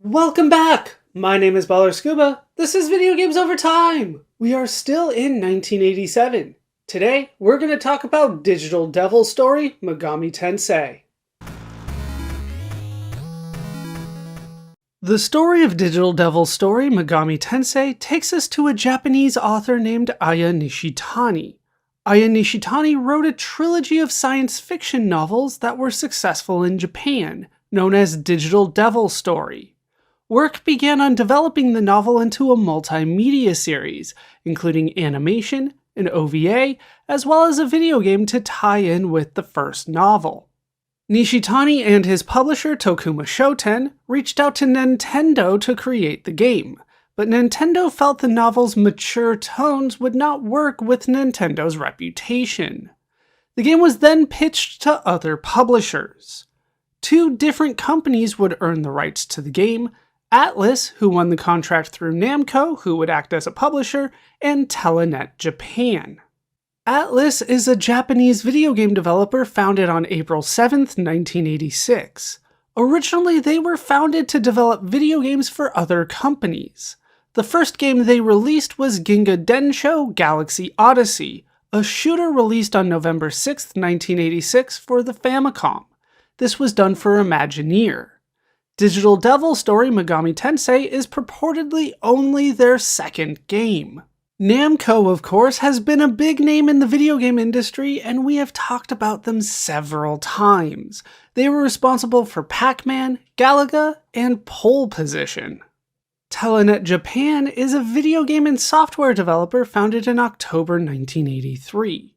Welcome back! My name is ballerscuba. This is Video Games Over Time! We are still in 1987. Today, we're going to talk about Digital Devil story Megami Tensei. The story of Digital Devil's story Megami Tensei takes us to a Japanese author named Aya Nishitani. Aya Nishitani wrote a trilogy of science fiction novels that were successful in Japan, known as Digital Devil story. Work began on developing the novel into a multimedia series, including animation, an OVA, as well as a video game to tie in with the first novel. Nishitani and his publisher Tokuma Shoten reached out to Nintendo to create the game, but Nintendo felt the novel's mature tones would not work with Nintendo's reputation. The game was then pitched to other publishers. Two different companies would earn the rights to the game: Atlus, who won the contract through Namco, who would act as a publisher, and Telenet Japan. Atlus is a Japanese video game developer founded on April 7th, 1986. Originally, they were founded to develop video games for other companies. The first game they released was Ginga Densho Galaxy Odyssey, a shooter released on November 6th, 1986 for the Famicom. This was done for Imagineer. Digital Devil story Megami Tensei is purportedly only their second game. Namco, of course, has been a big name in the video game industry, and we have talked about them several times. They were responsible for Pac-Man, Galaga, and Pole Position. Telenet Japan is a video game and software developer founded in October 1983.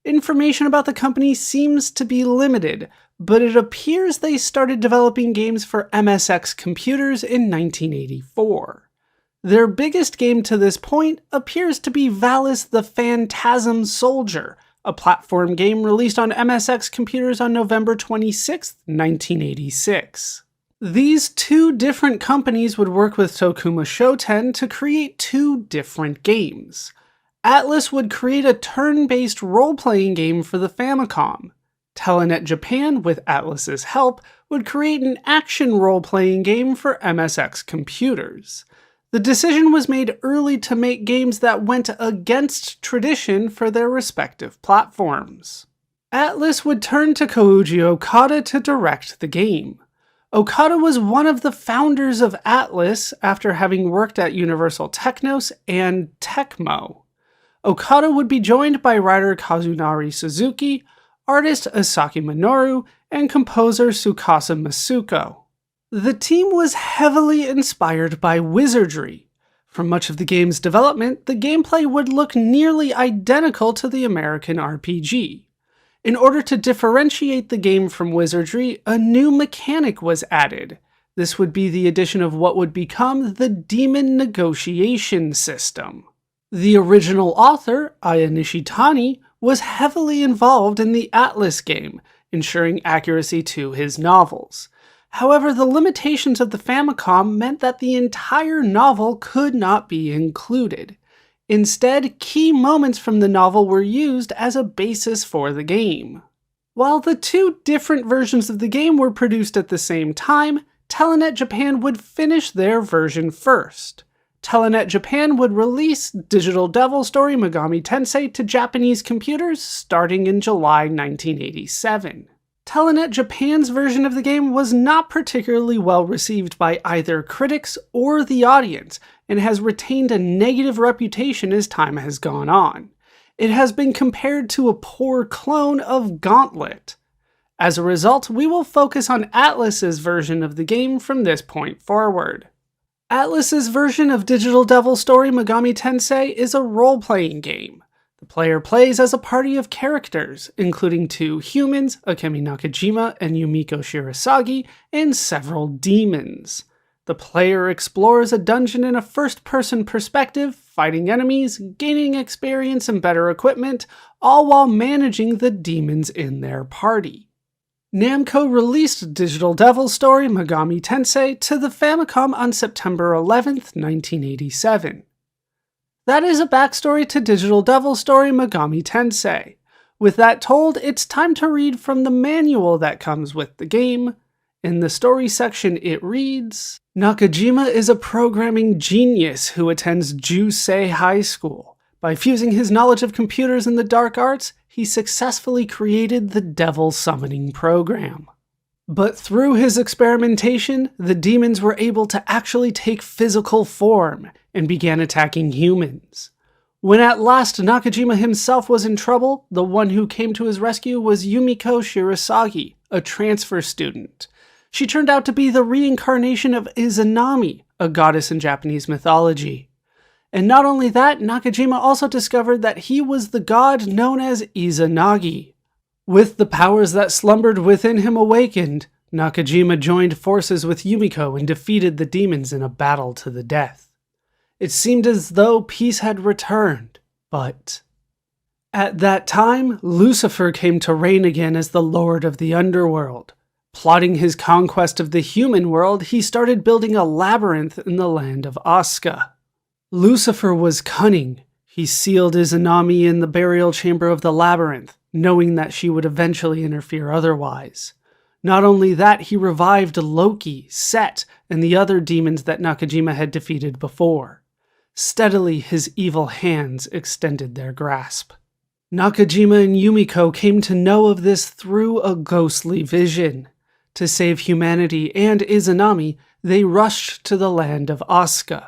Information about the company seems to be limited, but it appears they started developing games for MSX computers in 1984. Their biggest game to this point appears to be Valis the Phantasm Soldier, a platform game released on MSX computers on November 26, 1986. These two different companies would work with Tokuma Shoten to create two different games. Atlus would create a turn-based role-playing game for the Famicom. Telenet Japan, with Atlus's help, would create an action role-playing game for MSX computers. The decision was made early to make games that went against tradition for their respective platforms. Atlus would turn to Koichi Okada to direct the game. Okada was one of the founders of Atlus after having worked at Universal Technos and Tecmo. Okada would be joined by writer Kazunari Suzuki, artist Asaki Minoru, and composer Tsukasa Masuko. The team was heavily inspired by Wizardry. For much of the game's development, the gameplay would look nearly identical to the American RPG. In order to differentiate the game from Wizardry, a new mechanic was added. This would be the addition of what would become the Demon Negotiation System. The original author, Aya Nishitani, was heavily involved in the Atlus game, ensuring accuracy to his novels. However, the limitations of the Famicom meant that the entire novel could not be included. Instead, key moments from the novel were used as a basis for the game. While the two different versions of the game were produced at the same time, Telenet Japan would finish their version first. Telenet Japan would release Digital Devil story Megami Tensei to Japanese computers starting in July 1987. Telenet Japan's version of the game was not particularly well received by either critics or the audience, and has retained a negative reputation as time has gone on. It has been compared to a poor clone of Gauntlet. As a result, we will focus on Atlus's version of the game from this point forward. Atlus's version of Digital Devil story Megami Tensei is a role-playing game. The player plays as a party of characters, including two humans, Akemi Nakajima and Yumiko Shirasagi, and several demons. The player explores a dungeon in a first-person perspective, fighting enemies, gaining experience and better equipment, all while managing the demons in their party. Namco released Digital Devil story Megami Tensei to the Famicom on September 11th, 1987. That is a backstory to Digital Devil story Megami Tensei. With that told, it's time to read from the manual that comes with the game. In the story section, it reads, Nakajima is a programming genius who attends Jusei High School. By fusing his knowledge of computers and the dark arts, he successfully created the devil summoning program. But through his experimentation, the demons were able to actually take physical form and began attacking humans. When at last Nakajima himself was in trouble, the one who came to his rescue was Yumiko Shirasagi, a transfer student. She turned out to be the reincarnation of Izanami, a goddess in Japanese mythology. And not only that, Nakajima also discovered that he was the god known as Izanagi. With the powers that slumbered within him awakened, Nakajima joined forces with Yumiko and defeated the demons in a battle to the death. It seemed as though peace had returned, but at that time, Lucifer came to reign again as the Lord of the Underworld. Plotting his conquest of the human world, he started building a labyrinth in the land of Asuka. Lucifer was cunning. He sealed Izanami in the burial chamber of the labyrinth, knowing that she would eventually interfere otherwise. Not only that, he revived Loki, Set, and the other demons that Nakajima had defeated before. Steadily, his evil hands extended their grasp. Nakajima and Yumiko came to know of this through a ghostly vision. To save humanity and Izanami, they rushed to the land of Asuka.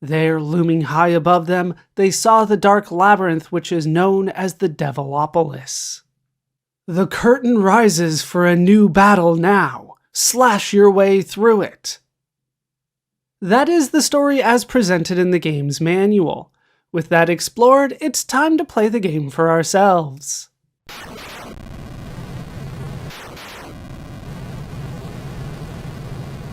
There, looming high above them, they saw the dark labyrinth which is known as the Devilopolis. The curtain rises for a new battle now. Slash your way through it. That is the story as presented in the game's manual. With that explored, it's time to play the game for ourselves.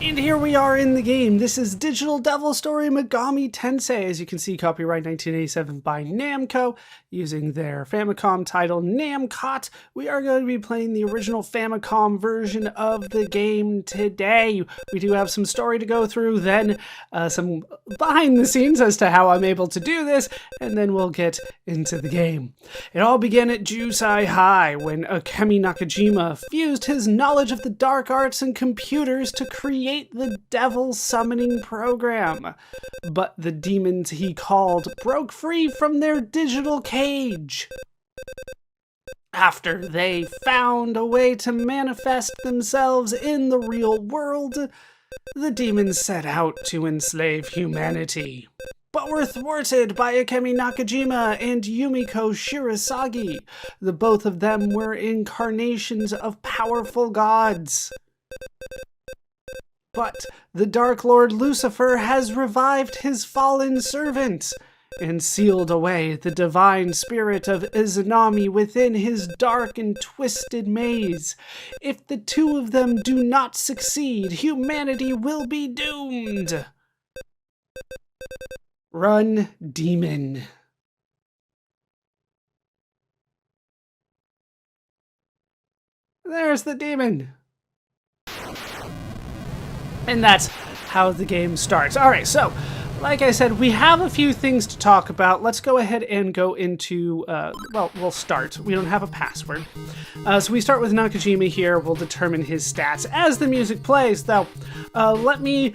And here we are in the game. This is Digital Devil Story Megami Tensei. As you can see, copyright 1987 by Namco, using their Famicom title Namcot. We are going to be playing the original Famicom version of the game today. We do have some story to go through, then some behind the scenes as to how I'm able to do this, and then we'll get into the game. It all began at Jusei High, when Akemi Nakajima fused his knowledge of the dark arts and computers to create the devil summoning program. But the demons he called broke free from their digital cage. After they found a way to manifest themselves in the real world, the demons set out to enslave humanity, but were thwarted by Akemi Nakajima and Yumiko Shirasagi. The both of them were incarnations of powerful gods. But the Dark Lord Lucifer has revived his fallen servant and sealed away the divine spirit of Izanami within his dark and twisted maze. If the two of them do not succeed, humanity will be doomed. Run, demon. There's the demon. And that's how the game starts. Alright, so, like I said, we have a few things to talk about. Let's go ahead and go into, well, we'll start. We don't have a password. So we start with Nakajima here. We'll determine his stats as the music plays, though. Let me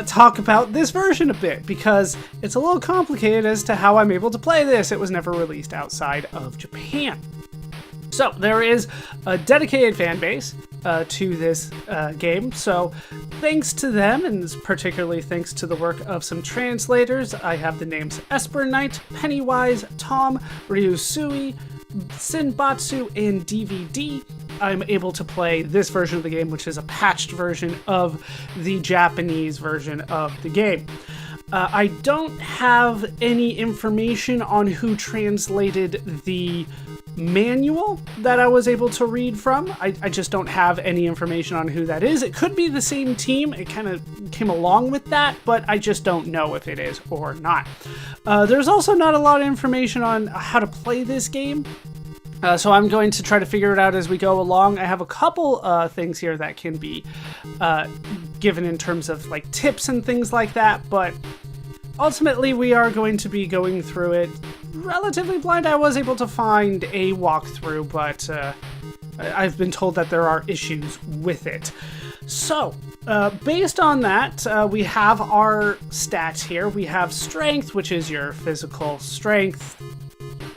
talk about this version a bit, because it's a little complicated as to how I'm able to play this. It was never released outside of Japan. So, there is a dedicated fan base to this game, so thanks to them, and particularly thanks to the work of some translators, I have the names Esper Knight, Pennywise, Tom, Ryusui, Sinbatsu, and DVD. I'm able to play this version of the game, which is a patched version of the Japanese version of the game. I don't have any information on who translated the manual that I was able to read from. I just don't have any information on who that is. It could be the same team. It kind of came along with that, but I just don't know if it is or not. There's also not a lot of information on how to play this game. So I'm going to try to figure it out as we go along. I have a couple things here that can be given in terms of like tips and things like that, but ultimately we are going to be going through it relatively blind. I was able to find a walkthrough, but I've been told that there are issues with it. So, based on that, we have our stats here. We have strength, which is your physical strength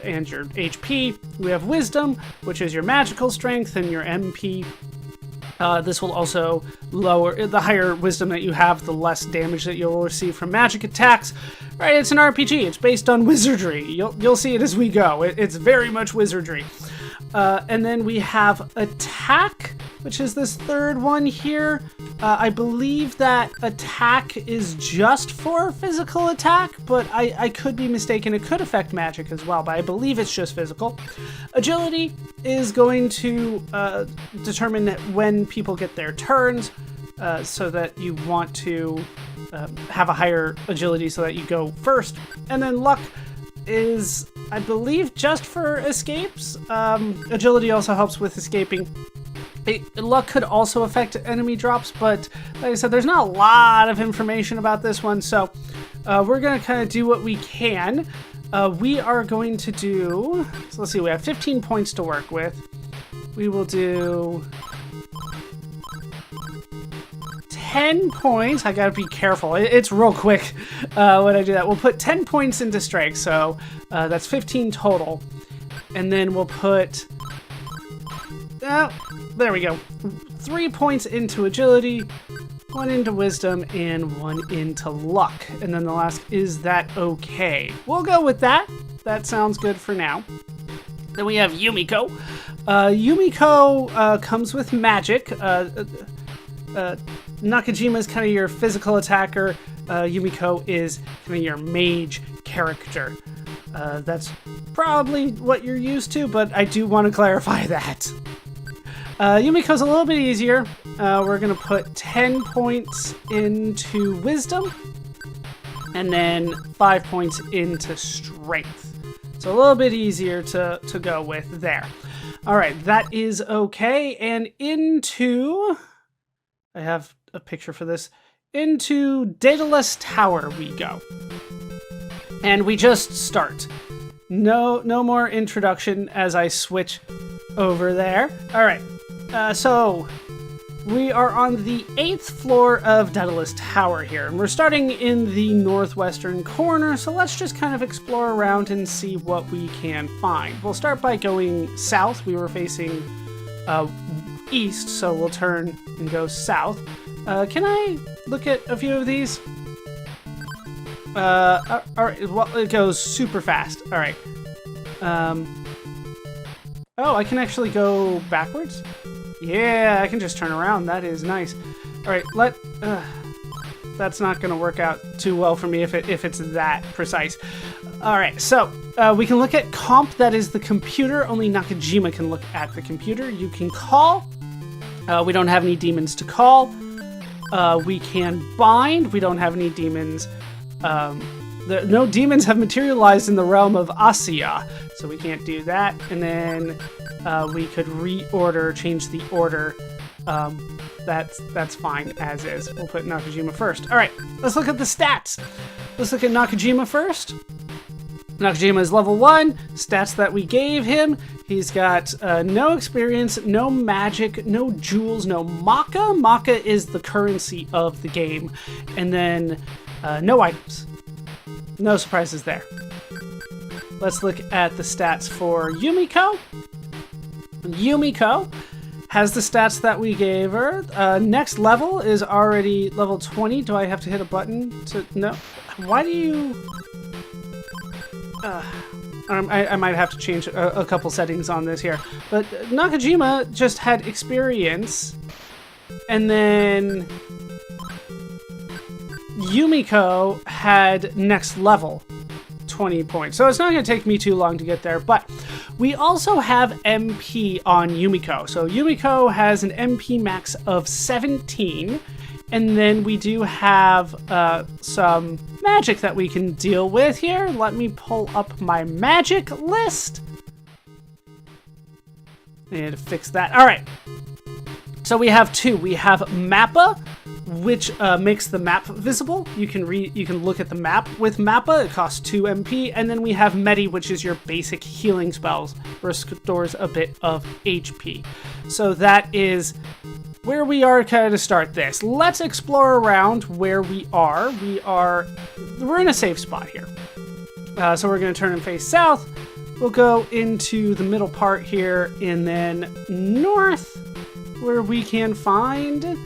and your HP. We have wisdom, which is your magical strength and your MP. This will also lower, the higher wisdom that you have, the less damage that you'll receive from magic attacks. Right, it's an RPG. It's based on wizardry. You'll see it as we go. It's very much wizardry. And then we have attack, which is this third one here. I believe that attack is just for physical attack, but I could be mistaken. It could affect magic as well, but I believe it's just physical. Agility is going to determine when people get their turns, so that you want to have a higher agility so that you go first. And then luck is, I believe, just for escapes. Agility also helps with escaping. Luck could also affect enemy drops, but like I said, there's not a lot of information about this one, so we're going to kind of do what we can. We are going to do, so let's see, we have 15 points to work with. We will do 10 points. I gotta be careful. It's real quick when I do that. We'll put 10 points into strength, so that's 15 total. And then we'll put, there we go, 3 points into agility, 1 into wisdom, and 1 into luck. And then the last, is that okay? We'll go with that. That sounds good for now. Then we have Yumiko. Yumiko comes with magic. Nakajima is kind of your physical attacker. Yumiko is kind of your mage character. That's probably what you're used to, but I do want to clarify that. Yumiko's a little bit easier. We're going to put 10 points into wisdom, and then 5 points into strength. So a little bit easier to go with there. All right, that is okay. And into, I have a picture for this, into Daedalus Tower we go. And we just start. No more introduction as I switch over there. All right, so we are on the 8th floor of Daedalus Tower here, and we're starting in the northwestern corner, so let's just kind of explore around and see what we can find. We'll start by going south. We were facing east, so we'll turn and go south. Can I look at a few of these? All right, well, it goes super fast. All right. Oh, I can actually go backwards? Yeah, I can just turn around. That is nice. All right, that's not going to work out too well for me if it's that precise. All right, so we can look at comp. That is the computer. Only Nakajima can look at the computer. You can call. We don't have any demons to call. We can bind. We don't have any demons. No demons have materialized in the realm of Asya, so we can't do that. And then we could reorder, change the order. That's fine as is. We'll put Nakajima first. All right, let's look at the stats. Let's look at Nakajima first. Nakajima is level 1. Stats that we gave him. He's got no experience, no magic, no jewels, no Maka. Maka is the currency of the game. And then no items. No surprises there. Let's look at the stats for Yumiko. Yumiko has the stats that we gave her. Next level is already level 20. Do I have to hit a button to... No. Why do you... I might have to change a couple settings on this here. But Nakajima just had experience. And then... Yumiko had next level 20 points. So it's not going to take me too long to get there, but we also have MP on Yumiko. So Yumiko has an MP max of 17, and then we do have some magic that we can deal with here. Let me pull up my magic list. I need to fix that. All right. So we have 2. We have Mappa, which makes the map visible. You can look at the map with Mappa. It costs 2 MP. And then we have Medi, which is your basic healing spells, restores a bit of HP. So that is where we are kind of start this. Let's explore around where we are. We're in a safe spot here. So we're going to turn and face south. We'll go into the middle part here and then north, where we can find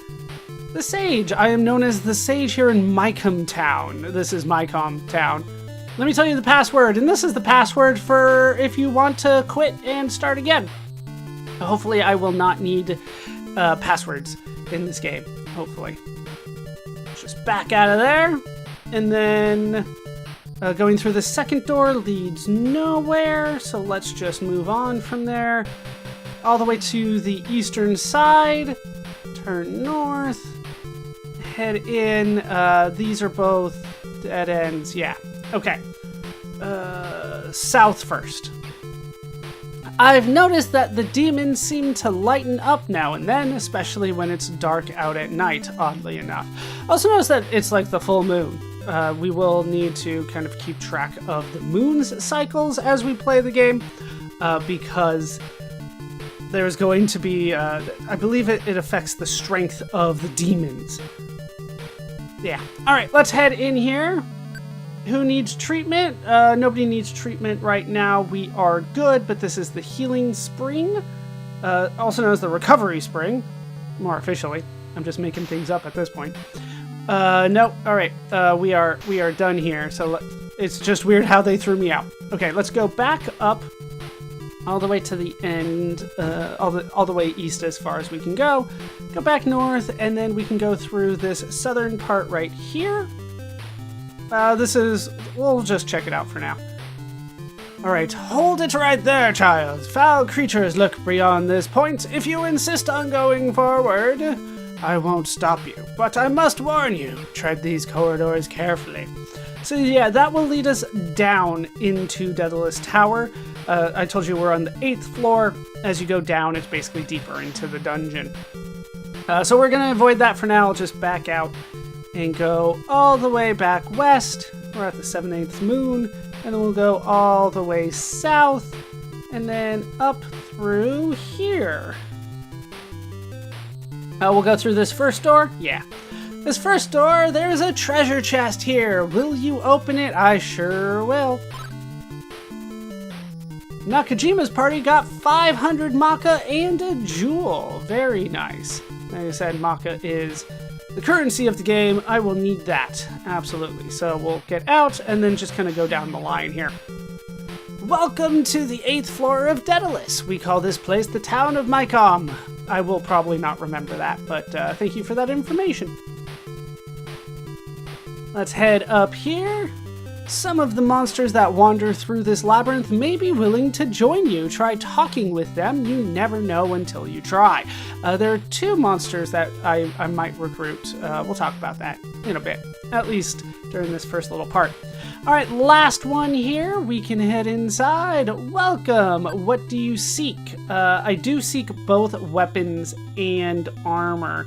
the Sage. I am known as the Sage here in Mycom Town. This is Mycom Town. Let me tell you the password, and this is the password for if you want to quit and start again. Hopefully I will not need passwords in this game, hopefully. Just back out of there, and then going through the second door leads nowhere, so let's just move on from there. All the way to the eastern side, turn north, head in. These are both dead ends, yeah. Okay, south first. I've noticed that the demons seem to lighten up now and then, especially when it's dark out at night, oddly enough. Also notice that it's like the full moon. We will need to kind of keep track of the moon's cycles as we play the game, because there's going to be, I believe it affects the strength of the demons. Yeah. All right, let's head in here. Who needs treatment? Nobody needs treatment right now. We are good, but this is the healing spring, also known as the recovery spring, more officially. I'm just making things up at this point. No, all right, we are done here. So it's just weird how they threw me out. Okay, let's go back up all the way to the end, all the way east as far as we can go. Go back north, and then we can go through this southern part right here. We'll just check it out for now. Alright, hold it right there, child. Foul creatures lurk beyond this point. If you insist on going forward, I won't stop you. But I must warn you, tread these corridors carefully. So yeah, that will lead us down into Daedalus Tower. I told you we're on the 8th floor. As you go down, it's basically deeper into the dungeon. So we're going to avoid that for now. I'll just back out and go all the way back west. We're at the 7/8 moon, and then we'll go all the way south, and then up through here. We'll go through this first door. Yeah. This first door, there's a treasure chest here. Will you open it? I sure will. Nakajima's party got 500 Maka and a jewel. Very nice. Like I said, Maka is the currency of the game. I will need that, absolutely. So we'll get out and then just kind of go down the line here. Welcome to the 8th floor of Daedalus. We call this place the town of Mycom. I will probably not remember that, but thank you for that information. Let's head up here. Some of the monsters that wander through this labyrinth may be willing to join you. Try talking with them. You never know until you try. There are 2 monsters that I might recruit. We'll talk about that in a bit, at least during this first little part. All right, last one here. We can head inside. Welcome. What do you seek? I do seek both weapons and armor.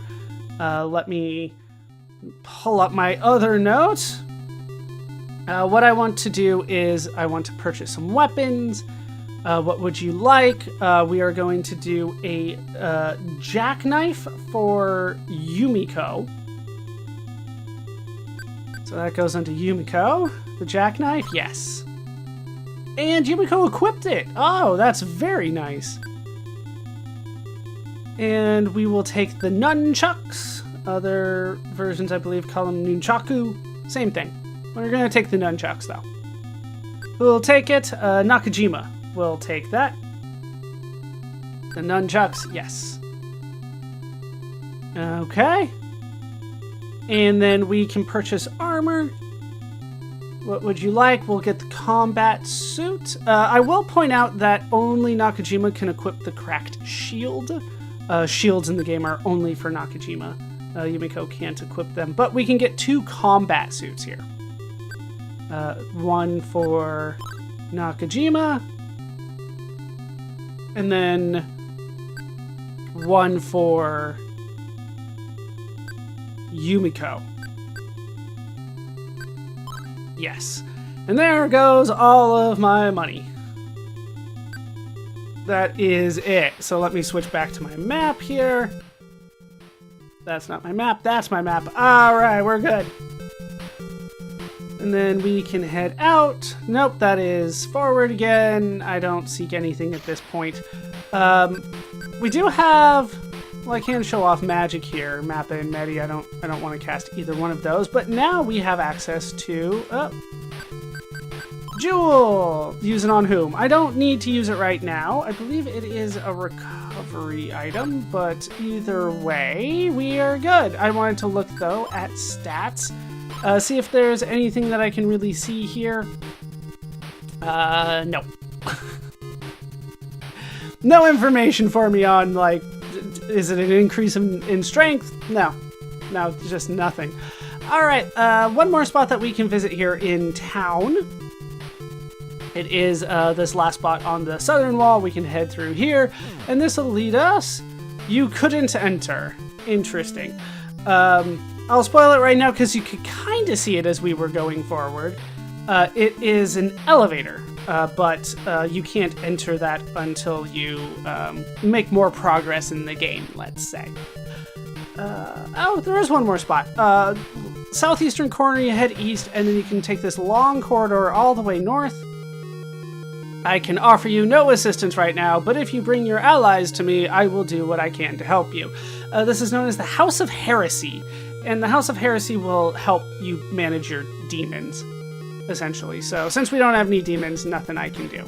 Let me pull up my other note. What I want to do is I want to purchase some weapons. What would you like? We are going to do a jackknife for Yumiko. So that goes onto Yumiko. The jackknife, yes. And Yumiko equipped it. Oh, that's very nice. And we will take the nunchucks. Other versions, I believe, call them nunchaku. Same thing. We're going to take the nunchucks, though. We'll take it. Nakajima will take that. The nunchucks, yes. Okay. And then we can purchase armor. What would you like? We'll get the combat suit. I will point out that only Nakajima can equip the cracked shield. Shields in the game are only for Nakajima. Yumiko can't equip them, but we can get 2 combat suits here. One for Nakajima, and then one for Yumiko. Yes. And there goes all of my money. That is it. So let me switch back to my map here. That's not my map. That's my map. All right, we're good. And then we can head out. Nope, that is forward again. I don't seek anything at this point. We do have... Well, I can show off magic here, Mappa and Medi. I don't want to cast either one of those, but now we have access to Jewel. Use it on whom? I don't need to use it right now. I believe it is a recovery item, but either way, we are good. I wanted to look though at stats, see if there's anything that I can really see here. No. No information for me on like. Is it an increase in strength? No, just nothing. All right, one more spot that we can visit here in town. It is this last spot on the southern wall. We can head through here, and this will lead us. You couldn't enter. Interesting. I'll spoil it right now because you could kind of see it as we were going forward. It is an elevator. But you can't enter that until you make more progress in the game, let's say. Oh, there is one more spot. Southeastern corner, you head east, and then you can take this long corridor all the way north. I can offer you no assistance right now, but if you bring your allies to me, I will do what I can to help you. This is known as the House of Heresy, and the House of Heresy will help you manage your demons. Essentially. So since we don't have any demons, nothing I can do.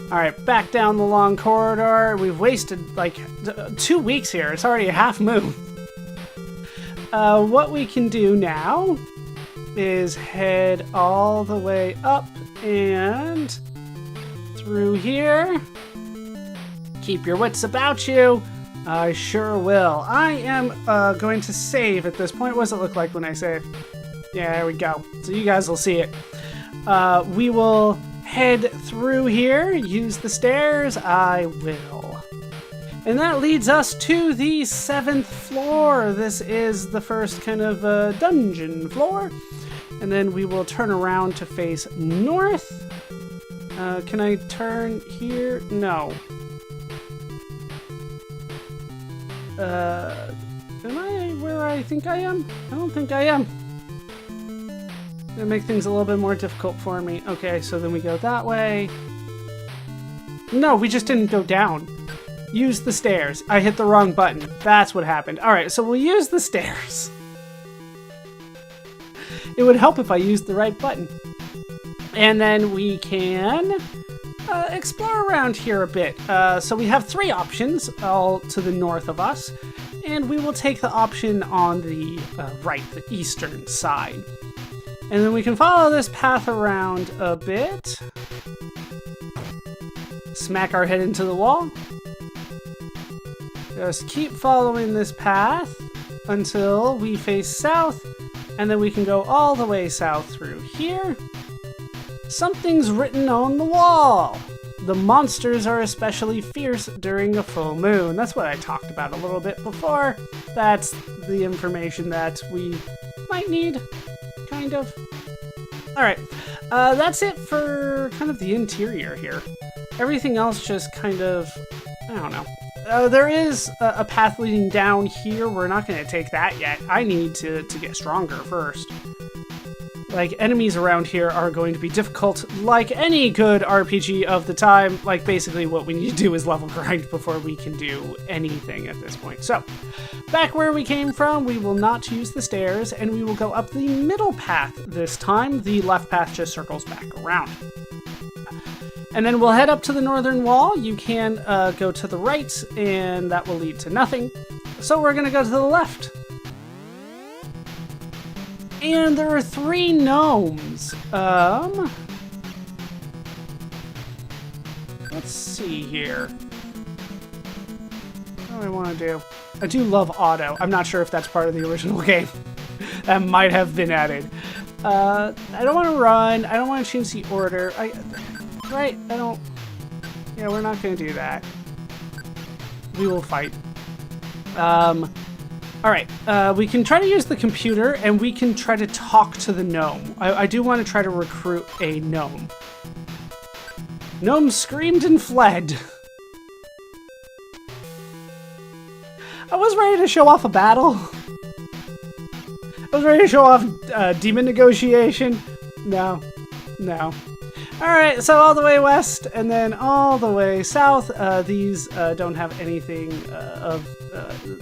All right, back down the long corridor. We've wasted like 2 weeks here. It's already a half moon. What we can do now is head all the way up and through here. Keep your wits about you. I sure will. I am going to save at this point. What does it look like when I save? Yeah, there we go. So you guys will see it. We will head through here, use the stairs. I will. And that leads us to the 7th floor. This is the first kind of dungeon floor. And then we will turn around to face north. Can I turn here? No. Am I where I think I am? I don't think I am. Gonna make things a little bit more difficult for me. Okay, so then we go that way. No, we just didn't go down. Use the stairs. I hit the wrong button. That's what happened. All right, so we'll use the stairs. It would help if I used the right button. And then we can explore around here a bit. So we have 3 options all to the north of us. And we will take the option on the right, the eastern side. And then we can follow this path around a bit. Smack our head into the wall. Just keep following this path until we face south, and then we can go all the way south through here. Something's written on the wall. The monsters are especially fierce during a full moon. That's what I talked about a little bit before. That's the information that we might need. Kind of. Alright, that's it for kind of the interior here. Everything else just kind of, I don't know. There is a path leading down here. We're not going to take that yet. I need to get stronger first. Like, enemies around here are going to be difficult, like any good RPG of the time. Like, basically what we need to do is level grind before we can do anything at this point. So, back where we came from, we will not use the stairs, and we will go up the middle path this time. The left path just circles back around. And then we'll head up to the northern wall. You can go to the right, and that will lead to nothing. So we're going to go to the left. And there are 3 gnomes. Let's see here. What do I want to do? I do love auto. I'm not sure if that's part of the original game. That might have been added. I don't want to run. I don't want to change the order. Right? I don't... Yeah, we're not going to do that. We will fight. Alright, we can try to use the computer, and we can try to talk to the gnome. I do want to try to recruit a gnome. Gnome screamed and fled. I was ready to show off a battle. was ready to show off demon negotiation. No. No. Alright, so all the way west and then all the way south. These don't have anything of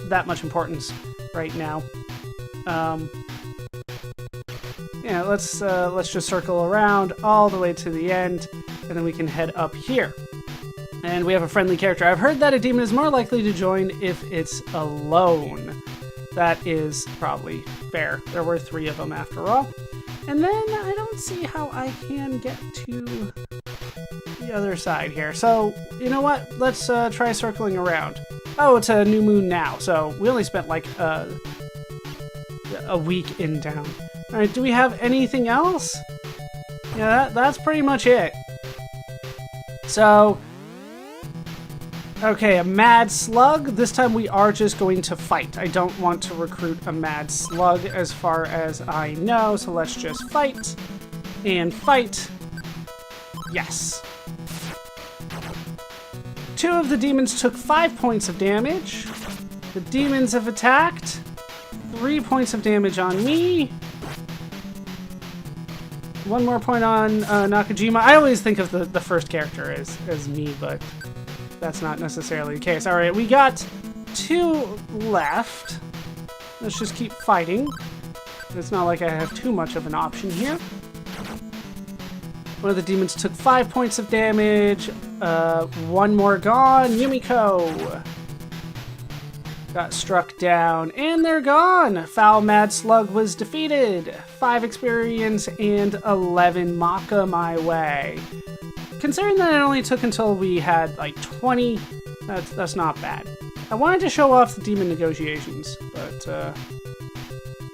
that much importance right now. Yeah, let's just circle around all the way to the end, and then we can head up here. And we have a friendly character. I've heard that a demon is more likely to join if it's alone. That is probably fair. There were 3 of them after all. And then I don't see how I can get to the other side here. So, you know what? Let's try circling around. Oh, it's a new moon now, so we only spent like a week in town. All right, do we have anything else? Yeah, that's pretty much it. So, okay, a mad slug. This time we are just going to fight. I don't want to recruit a mad slug as far as I know, so let's just fight and fight. Yes. 2 of the demons took 5 points of damage. The demons have attacked. 3 points of damage on me. 1 more point on Nakajima. I always think of the first character as me, but that's not necessarily the case. Alright, we got 2 left. Let's just keep fighting. It's not like I have too much of an option here. One of the demons took 5 points of damage. 1 more gone. Yumiko got struck down, and they're gone. Foul Mad Slug was defeated. 5 experience and 11 Maka my way. Considering that it only took until we had like 20, that's not bad. I wanted to show off the demon negotiations, but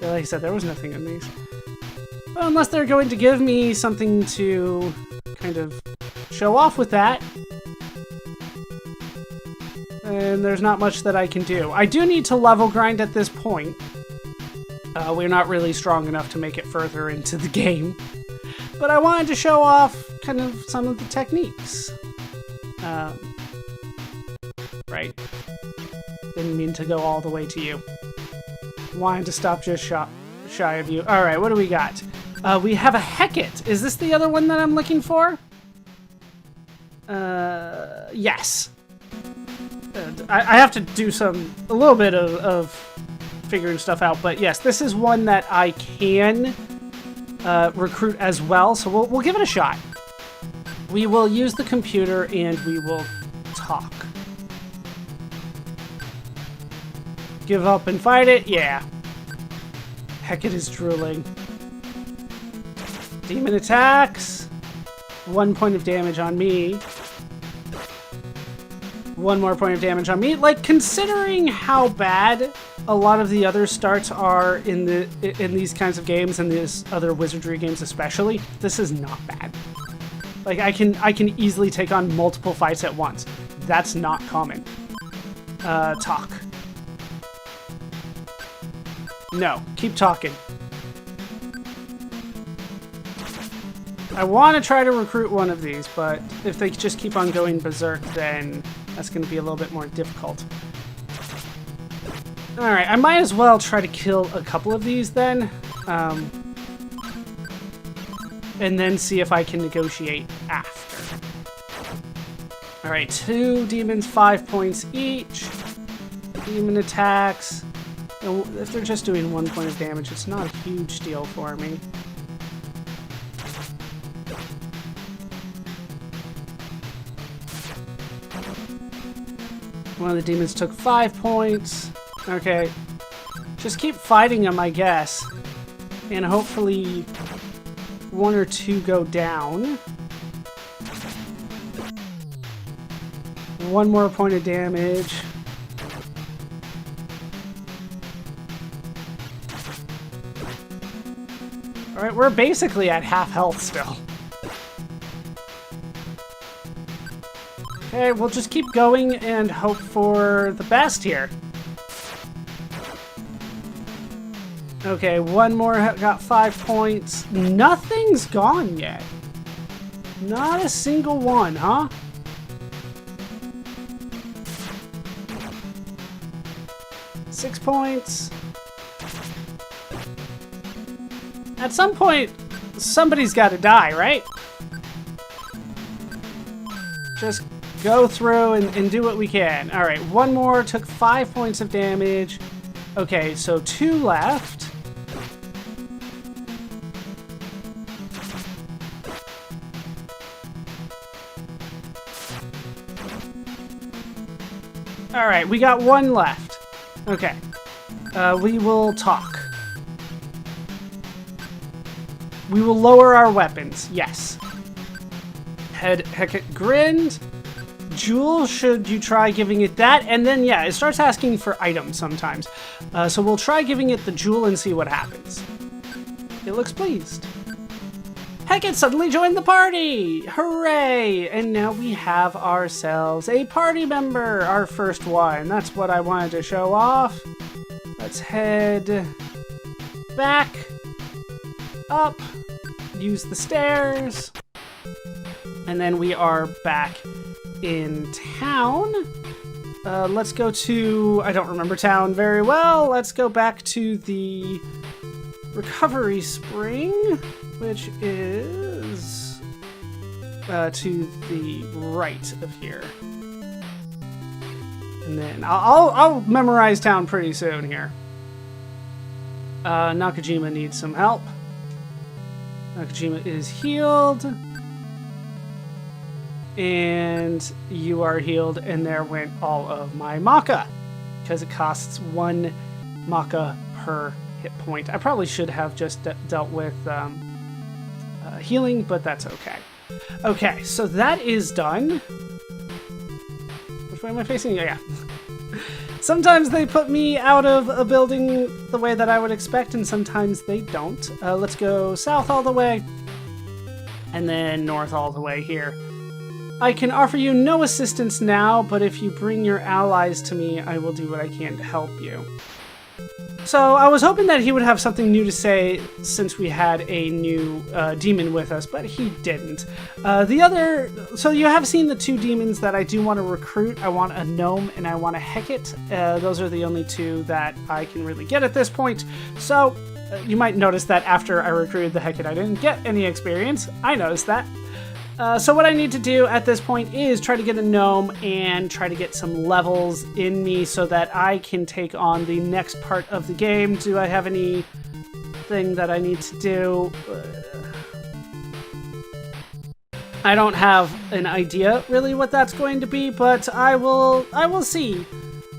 like I said, there was nothing in these. Well, unless they're going to give me something to kind of show off with that, and there's not much that I can do. I do need to level grind at this point. We're not really strong enough to make it further into the game, but I wanted to show off kind of some of the techniques. Right. Didn't mean to go all the way to you. Wanted to stop just shy of you. Alright, what do we got? We have a Hecate. Is this the other one that I'm looking for? Yes. I have to do a little bit of figuring stuff out, but yes, this is one that I can recruit as well, so we'll give it a shot. We will use the computer and we will talk. Give up and fight it? Yeah. Hecate is drooling. Demon attacks. 1 point of damage on me. 1 more point of damage on me. Like, considering how bad a lot of the other starts are in these kinds of games, and these other Wizardry games especially, this is not bad. Like, I can easily take on multiple fights at once. That's not common. Talk. No, keep talking. I want to try to recruit one of these, but if they just keep on going berserk, then that's going to be a little bit more difficult. Alright, I might as well try to kill a couple of these then. And then see if I can negotiate after. Alright, 2 demons, 5 points each. Demon attacks. If they're just doing 1 point of damage, it's not a huge deal for me. One of the demons took 5 points. Okay. Just keep fighting them, I guess. And hopefully 1 or 2 go down. 1 more point of damage. Alright, we're basically at half health still. Okay, we'll just keep going and hope for the best here. Okay, 1 more got 5 points. Nothing's gone yet. Not a single one, huh? ...6 points. At some point, somebody's got to die, right? Just go through and do what we can. All right, one more, took 5 points of damage. Okay, so 2 left. All right, we got 1 left. Okay, we will talk. We will lower our weapons, yes. Hecate grinned. Jewel, should you try giving it that? And then, yeah, it starts asking for items sometimes. So we'll try giving it the jewel and see what happens. It looks pleased. Hecate suddenly joined the party! Hooray! And now we have ourselves a party member, our first one. That's what I wanted to show off. Let's head back, up, use the stairs, and then we are back in town. Let's go to, I don't remember town very well. Let's go back to the recovery spring, which is to the right of here. And then I'll memorize town pretty soon here. Nakajima needs some help. Nakajima is healed. And you are healed, and there went all of my Maka, because it costs 1 Maka per hit point. I probably should have just dealt with healing, but that's okay. Okay, so that is done. Which way am I facing? Yeah. Sometimes they put me out of a building the way that I would expect, and sometimes they don't. Let's go south all the way, and then north all the way here. I can offer you no assistance now, but if you bring your allies to me, I will do what I can to help you. So I was hoping that he would have something new to say since we had a new demon with us, but he didn't. So you have seen the 2 demons that I do want to recruit. I want a gnome and I want a Hecate. Those are the only 2 that I can really get at this point. So you might notice that after I recruited the Hecate, I didn't get any experience. I noticed that. So what I need to do at this point is try to get a gnome and try to get some levels in me so that I can take on the next part of the game. Do I have anything that I need to do? I don't have an idea really what that's going to be, but I will see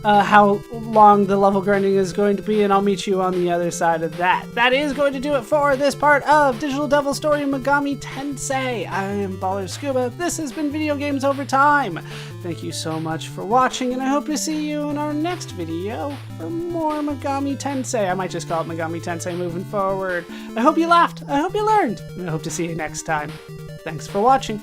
how long the level grinding is going to be, and I'll meet you on the other side of that. That is going to do it for this part of Digital Devil Story Megami Tensei. I am ballerscuba. This has been Video Games Over Time. Thank you so much for watching, and I hope to see you in our next video for more Megami Tensei. I might just call it Megami Tensei moving forward. I hope you laughed. I hope you learned. And I hope to see you next time. Thanks for watching.